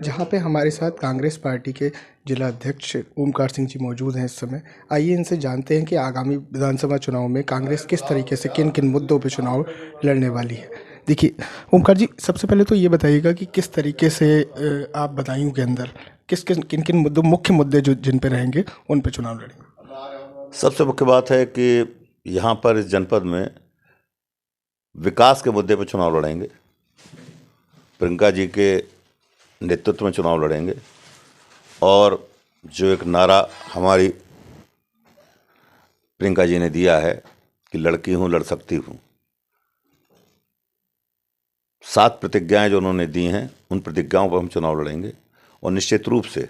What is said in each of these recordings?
जहाँ पे हमारे साथ कांग्रेस पार्टी के जिला अध्यक्ष ओमकार सिंह जी मौजूद हैं इस समय। आइए इनसे जानते हैं कि आगामी विधानसभा चुनाव में कांग्रेस किस तरीके से किन किन मुद्दों पे चुनाव लड़ने वाली है। देखिए ओमकार जी, सबसे पहले तो ये बताइएगा कि किस तरीके से आप बदायूं के अंदर किन किन मुद्दों, मुख्य मुद्दे जो जिन पे रहेंगे उन पे चुनाव लड़ेंगे। सबसे मुख्य बात है कि यहाँ पर इस जनपद में विकास के मुद्दे पर चुनाव लड़ेंगे। प्रियंका जी के नेतृत्व में चुनाव लड़ेंगे और जो एक नारा हमारी प्रियंका जी ने दिया है कि लड़की हूँ लड़ सकती हूँ, 7 प्रतिज्ञाएं जो उन्होंने दी हैं उन प्रतिज्ञाओं पर हम चुनाव लड़ेंगे। और निश्चित रूप से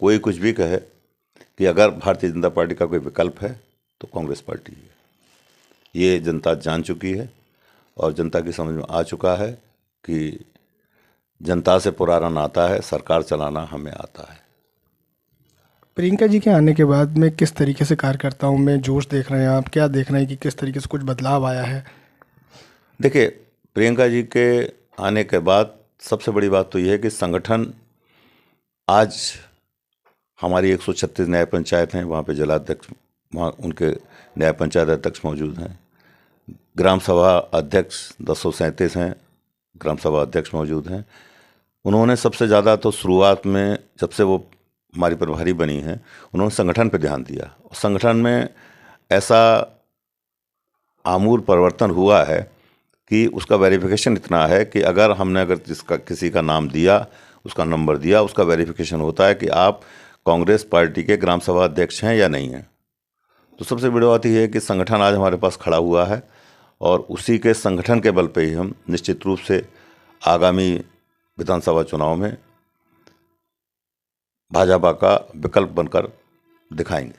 कोई कुछ भी कहे कि अगर भारतीय जनता पार्टी का कोई विकल्प है तो कांग्रेस पार्टी है। ये जनता जान चुकी है और जनता की समझ में आ चुका है कि जनता से पुराना नाता है, सरकार चलाना हमें आता है। प्रियंका जी के आने के बाद में किस तरीके से कार्यकर्ताओं में जोश देख रहे हैं आप, क्या देख रहे हैं कि किस तरीके से कुछ बदलाव आया है? देखिए, प्रियंका जी के आने के बाद सबसे बड़ी बात तो यह है कि संगठन आज हमारी 136 न्याय पंचायत हैं, वहाँ पे जिलाध्यक्ष, वहाँ उनके न्याय पंचायत अध्यक्ष मौजूद हैं। ग्राम सभा अध्यक्ष 237 हैं, ग्राम सभा अध्यक्ष मौजूद हैं। उन्होंने सबसे ज़्यादा तो शुरुआत में जब से वो हमारी प्रभारी बनी हैं, उन्होंने संगठन पर ध्यान दिया। संगठन में ऐसा आमूल परिवर्तन हुआ है कि उसका वेरिफिकेशन इतना है कि अगर किसी का नाम दिया, उसका नंबर दिया, उसका वेरिफिकेशन होता है कि आप कांग्रेस पार्टी के ग्राम सभा अध्यक्ष हैं या नहीं हैं। तो सबसे बड़ी बात यह है कि संगठन आज हमारे पास खड़ा हुआ है और उसी के संगठन के बल पे ही हम निश्चित रूप से आगामी विधानसभा चुनाव में भाजपा का विकल्प बनकर दिखाएंगे।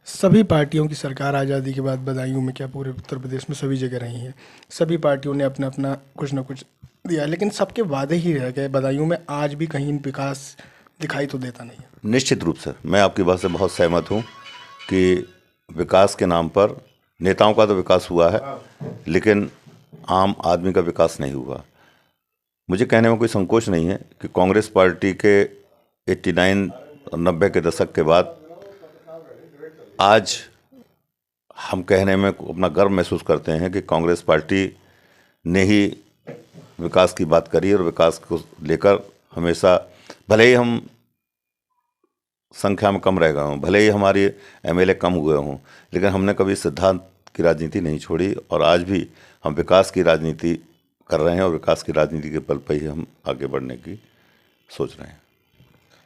सभी पार्टियों की सरकार आज़ादी के बाद बदायूं में, क्या पूरे उत्तर प्रदेश में सभी जगह रही है, सभी पार्टियों ने अपना अपना कुछ ना कुछ दिया, लेकिन सबके वादे ही रह गए। बदायूं में आज भी कहीं विकास दिखाई तो देता नहीं है। निश्चित रूप से मैं आपकी बात से बहुत सहमत हूँ कि विकास के नाम पर नेताओं का तो विकास हुआ है, लेकिन आम आदमी का विकास नहीं हुआ। मुझे कहने में कोई संकोच नहीं है कि कांग्रेस पार्टी के 89 और 90 के दशक के बाद आज हम कहने में अपना गर्व महसूस करते हैं कि कांग्रेस पार्टी ने ही विकास की बात करी और विकास को लेकर हमेशा, भले ही हम संख्या में कम रह गए हों, भले ही हमारी एमएलए कम हुए हों, लेकिन हमने कभी सिद्धांत की राजनीति नहीं छोड़ी और आज भी हम विकास की राजनीति कर रहे हैं और विकास की राजनीति के बल पर ही हम आगे बढ़ने की सोच रहे हैं।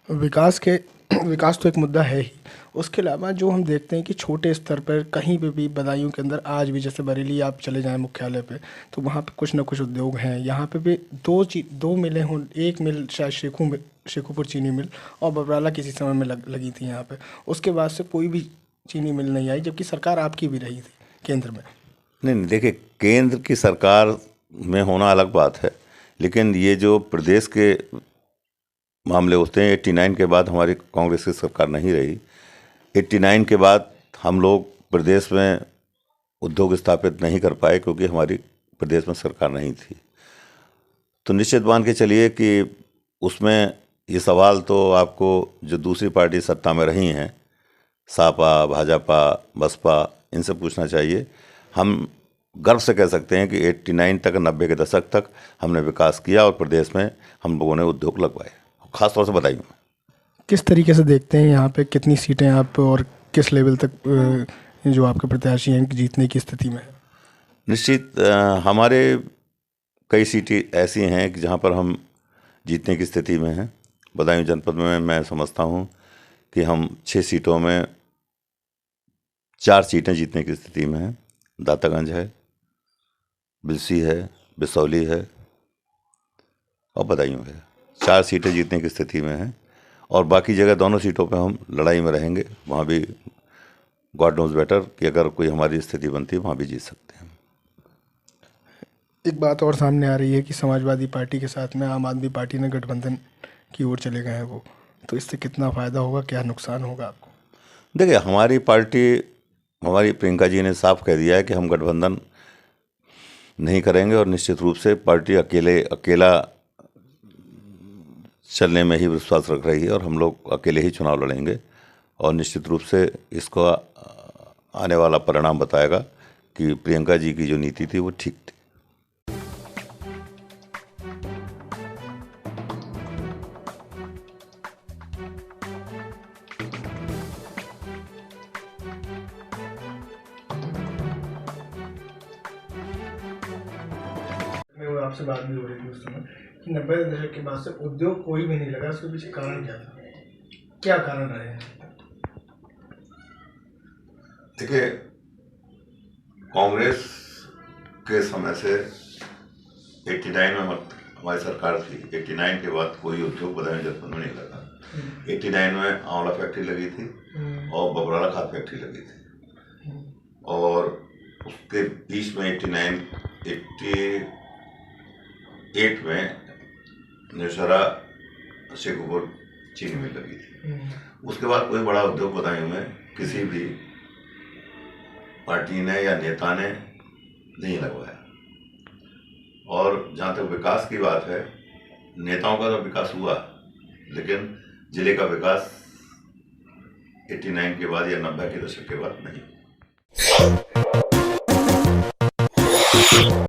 विकास तो एक मुद्दा है ही, उसके अलावा जो हम देखते हैं कि छोटे स्तर पर कहीं पे भी बदायूं के अंदर आज भी, जैसे बरेली आप चले जाएं मुख्यालय पे, तो वहाँ पे कुछ ना कुछ उद्योग हैं। यहाँ पे भी दो मिलें हों, एक मिल शायद शेखुपुर चीनी मिल और बबराला किसी समय में लगी थी यहाँ पे। उसके बाद से कोई भी चीनी मिल नहीं आई, जबकि सरकार आपकी भी रही थी केंद्र में। नहीं, देखिए, केंद्र की सरकार में होना अलग बात है, लेकिन ये जो प्रदेश के मामले होते हैं, 89 के बाद हमारी कांग्रेस की सरकार नहीं रही। 89 के बाद हम लोग प्रदेश में उद्योग स्थापित नहीं कर पाए क्योंकि हमारी प्रदेश में सरकार नहीं थी। तो निश्चित मान के चलिए कि उसमें ये सवाल तो आपको जो दूसरी पार्टी सत्ता में रही हैं, सपा, भाजपा, बसपा, इनसे पूछना चाहिए। हम गर्व से कह सकते हैं कि 89 तक, 90 के दशक तक हमने विकास किया और प्रदेश में हम लोगों ने उद्योग लगवाए, खासतौर से बदायूं में। किस तरीके से देखते हैं यहाँ पे कितनी सीटें आप और किस लेवल तक जो आपके प्रत्याशी हैं जीतने की स्थिति में है? निश्चित हमारे कई सीटें ऐसी हैं कि जहाँ पर हम जीतने की स्थिति में हैं। बदायूं जनपद में मैं समझता हूँ कि हम 6 सीटों में 4 सीटें जीतने की स्थिति में हैं। दातागंज है, बिलसी है, बिसौली है और बदायूं है। 4 सीटें जीतने की स्थिति में हैं और बाकी जगह दोनों सीटों पे हम लड़ाई में रहेंगे। वहाँ भी गॉड नोज बेटर कि अगर कोई हमारी स्थिति बनती है वहाँ भी जीत सकते हैं। एक बात और सामने आ रही है कि समाजवादी पार्टी के साथ में आम आदमी पार्टी ने गठबंधन की ओर चले गए हैं वो, तो इससे कितना फ़ायदा होगा, क्या नुकसान होगा आपको? देखिए, हमारी पार्टी, हमारी प्रियंका जी ने साफ कह दिया है कि हम गठबंधन नहीं करेंगे और निश्चित रूप से पार्टी अकेला चलने में ही विश्वास रख रही है और हम लोग अकेले ही चुनाव लड़ेंगे और निश्चित रूप से इसको आने वाला परिणाम बताएगा कि प्रियंका जी की जो नीति थी वो ठीक थी। मैं आपसे बात भी हो रही थी उस समय कि 90 के दशक के बाद से उद्योग कोई भी नहीं लगा, उसके पीछे कारण क्या था, क्या कारण रहे हैं? देखिए, कांग्रेस के समय से 89 में हमारी सरकार थी। 89 के बाद कोई उद्योग बदायूं जनपद में नहीं लगा। 89 में आंवला फैक्ट्री लगी थी और बबराला खाद फैक्ट्री लगी थी और उसके बीच में 88 में नौशहरा शेखपुर चीनी मिल लगी थी। उसके बाद कोई बड़ा उद्योग बदायूं में किसी भी पार्टी ने या नेता ने नहीं लगवाया। और जहाँ तक विकास की बात है, नेताओं का तो विकास हुआ, लेकिन जिले का विकास 89 के बाद या 90 के दशक के बाद नहीं।